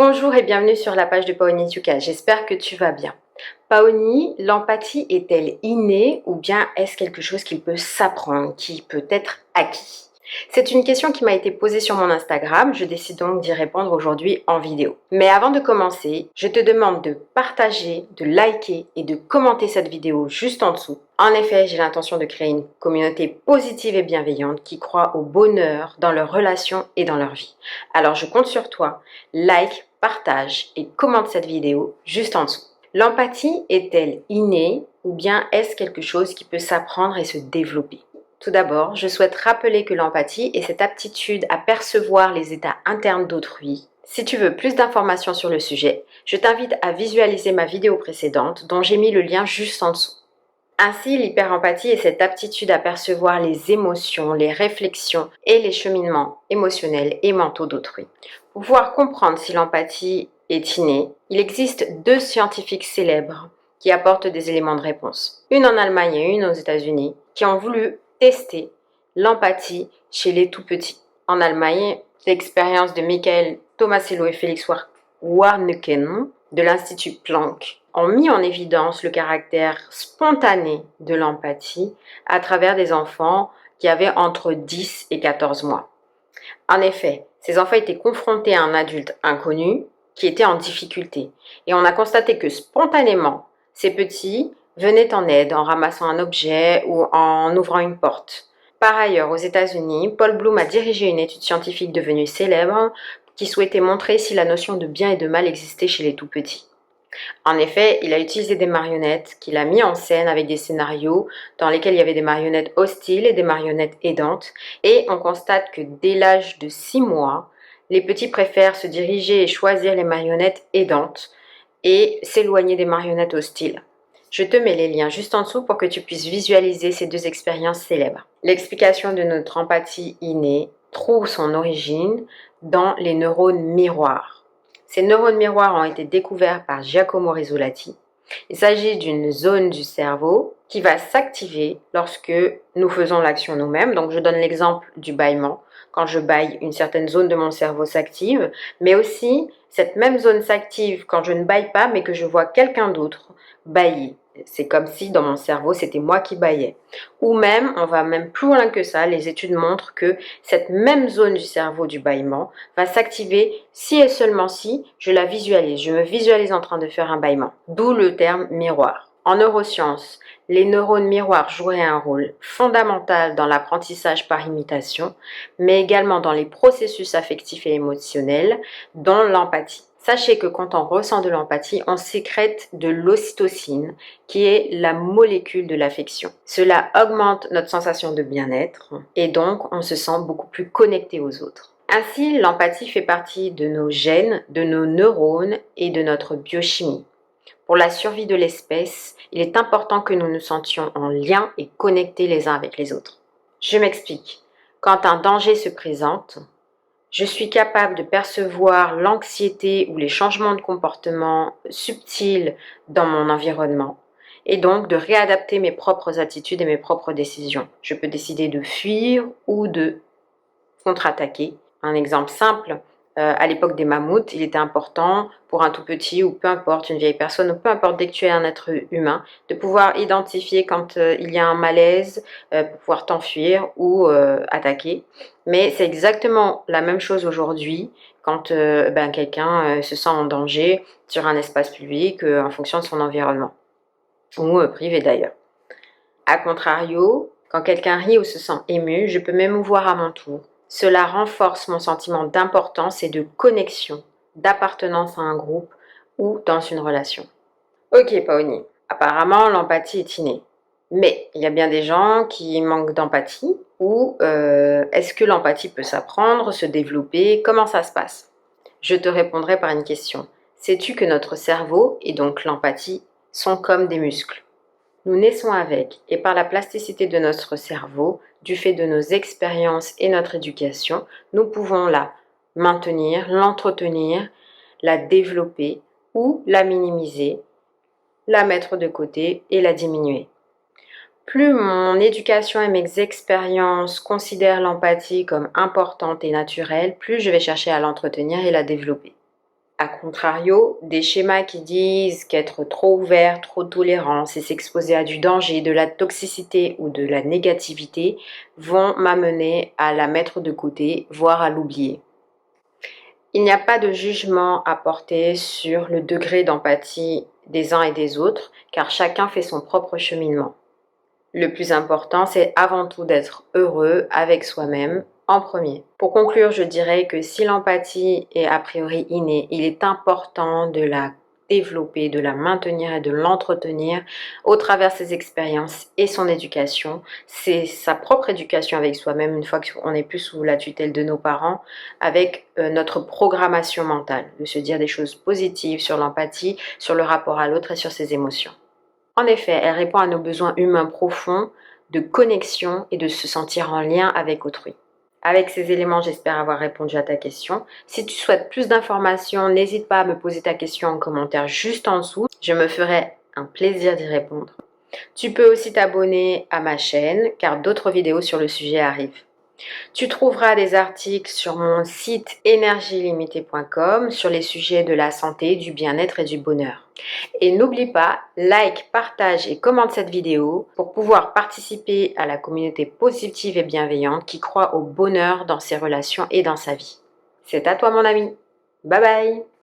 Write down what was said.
Bonjour et bienvenue sur la page de Paoni Tuka, j'espère que tu vas bien. Paoni, l'empathie est-elle innée ou bien est-ce quelque chose qui peut s'apprendre, qui peut être acquis? C'est une question qui m'a été posée sur mon Instagram, je décide donc d'y répondre aujourd'hui en vidéo. Mais avant de commencer, je te demande de partager, de liker et de commenter cette vidéo juste en dessous. En effet, j'ai l'intention de créer une communauté positive et bienveillante qui croit au bonheur dans leurs relations et dans leur vie. Alors je compte sur toi, like, partage et commente cette vidéo juste en dessous. L'empathie est-elle innée ou bien est-ce quelque chose qui peut s'apprendre et se développer? Tout d'abord, je souhaite rappeler que l'empathie est cette aptitude à percevoir les états internes d'autrui. Si tu veux plus d'informations sur le sujet, je t'invite à visualiser ma vidéo précédente dont j'ai mis le lien juste en dessous. Ainsi, l'hyperempathie est cette aptitude à percevoir les émotions, les réflexions et les cheminements émotionnels et mentaux d'autrui. Pour pouvoir comprendre si l'empathie est innée, il existe deux scientifiques célèbres qui apportent des éléments de réponse. Une en Allemagne et une aux États-Unis, qui ont voulu tester l'empathie chez les tout-petits. En Allemagne, l'expérience de Michael Tomasello et Felix Warneken de l'Institut Planck ont mis en évidence le caractère spontané de l'empathie à travers des enfants qui avaient entre 10 et 14 mois. En effet, ces enfants étaient confrontés à un adulte inconnu qui était en difficulté. Et on a constaté que spontanément, ces petits venaient en aide en ramassant un objet ou en ouvrant une porte. Par ailleurs, aux États-Unis, Paul Bloom a dirigé une étude scientifique devenue célèbre qui souhaitait montrer si la notion de bien et de mal existait chez les tout-petits. En effet, il a utilisé des marionnettes qu'il a mis en scène avec des scénarios dans lesquels il y avait des marionnettes hostiles et des marionnettes aidantes. Et on constate que dès l'âge de 6 mois, les petits préfèrent se diriger et choisir les marionnettes aidantes et s'éloigner des marionnettes hostiles. Je te mets les liens juste en dessous pour que tu puisses visualiser ces deux expériences célèbres. L'explication de notre empathie innée trouve son origine dans les neurones miroirs. Ces neurones miroirs ont été découverts par Giacomo Rizzolatti. Il s'agit d'une zone du cerveau qui va s'activer lorsque nous faisons l'action nous-mêmes. Donc je donne l'exemple du bâillement. Quand je bâille, une certaine zone de mon cerveau s'active, mais aussi cette même zone s'active quand je ne bâille pas, mais que je vois quelqu'un d'autre bâiller. C'est comme si dans mon cerveau, c'était moi qui bâillais. Ou même, on va même plus loin que ça, les études montrent que cette même zone du cerveau du bâillement va s'activer si et seulement si je la visualise. Je me visualise en train de faire un bâillement. D'où le terme miroir. En neurosciences, les neurones miroirs joueraient un rôle fondamental dans l'apprentissage par imitation, mais également dans les processus affectifs et émotionnels, dont l'empathie. Sachez que quand on ressent de l'empathie, on sécrète de l'ocytocine, qui est la molécule de l'affection. Cela augmente notre sensation de bien-être et donc on se sent beaucoup plus connecté aux autres. Ainsi, l'empathie fait partie de nos gènes, de nos neurones et de notre biochimie. Pour la survie de l'espèce, il est important que nous nous sentions en lien et connectés les uns avec les autres. Je m'explique. Quand un danger se présente, je suis capable de percevoir l'anxiété ou les changements de comportement subtils dans mon environnement et donc de réadapter mes propres attitudes et mes propres décisions. Je peux décider de fuir ou de contre-attaquer. Un exemple simple, à l'époque des mammouths, il était important pour un tout petit ou peu importe, une vieille personne ou peu importe, dès que tu es un être humain, de pouvoir identifier quand il y a un malaise pour pouvoir t'enfuir ou attaquer. Mais c'est exactement la même chose aujourd'hui quand quelqu'un se sent en danger sur un espace public en fonction de son environnement, ou privé d'ailleurs. A contrario, quand quelqu'un rit ou se sent ému, je peux m'émouvoir à mon tour. Cela renforce mon sentiment d'importance et de connexion, d'appartenance à un groupe ou dans une relation. Ok Paoni, apparemment l'empathie est innée. Mais il y a bien des gens qui manquent d'empathie ou est-ce que l'empathie peut s'apprendre, se développer? Comment ça se passe? Je te répondrai par une question. Sais-tu que notre cerveau et donc l'empathie sont comme des muscles? Nous naissons avec, et par la plasticité de notre cerveau, du fait de nos expériences et notre éducation, nous pouvons la maintenir, l'entretenir, la développer ou la minimiser, la mettre de côté et la diminuer. Plus mon éducation et mes expériences considèrent l'empathie comme importante et naturelle, plus je vais chercher à l'entretenir et la développer. A contrario, des schémas qui disent qu'être trop ouvert, trop tolérant, c'est s'exposer à du danger, de la toxicité ou de la négativité, vont m'amener à la mettre de côté, voire à l'oublier. Il n'y a pas de jugement à porter sur le degré d'empathie des uns et des autres, car chacun fait son propre cheminement. Le plus important, c'est avant tout d'être heureux avec soi-même en premier. Pour conclure, je dirais que si l'empathie est a priori innée, il est important de la développer, de la maintenir et de l'entretenir au travers ses expériences et son éducation. C'est sa propre éducation avec soi-même une fois qu'on n'est plus sous la tutelle de nos parents, avec notre programmation mentale, de se dire des choses positives sur l'empathie, sur le rapport à l'autre et sur ses émotions. En effet, elle répond à nos besoins humains profonds de connexion et de se sentir en lien avec autrui. Avec ces éléments, j'espère avoir répondu à ta question. Si tu souhaites plus d'informations, n'hésite pas à me poser ta question en commentaire juste en dessous. Je me ferai un plaisir d'y répondre. Tu peux aussi t'abonner à ma chaîne car d'autres vidéos sur le sujet arrivent. Tu trouveras des articles sur mon site énergielimitée.com sur les sujets de la santé, du bien-être et du bonheur. Et n'oublie pas, like, partage et commente cette vidéo pour pouvoir participer à la communauté positive et bienveillante qui croit au bonheur dans ses relations et dans sa vie. C'est à toi mon ami. Bye bye!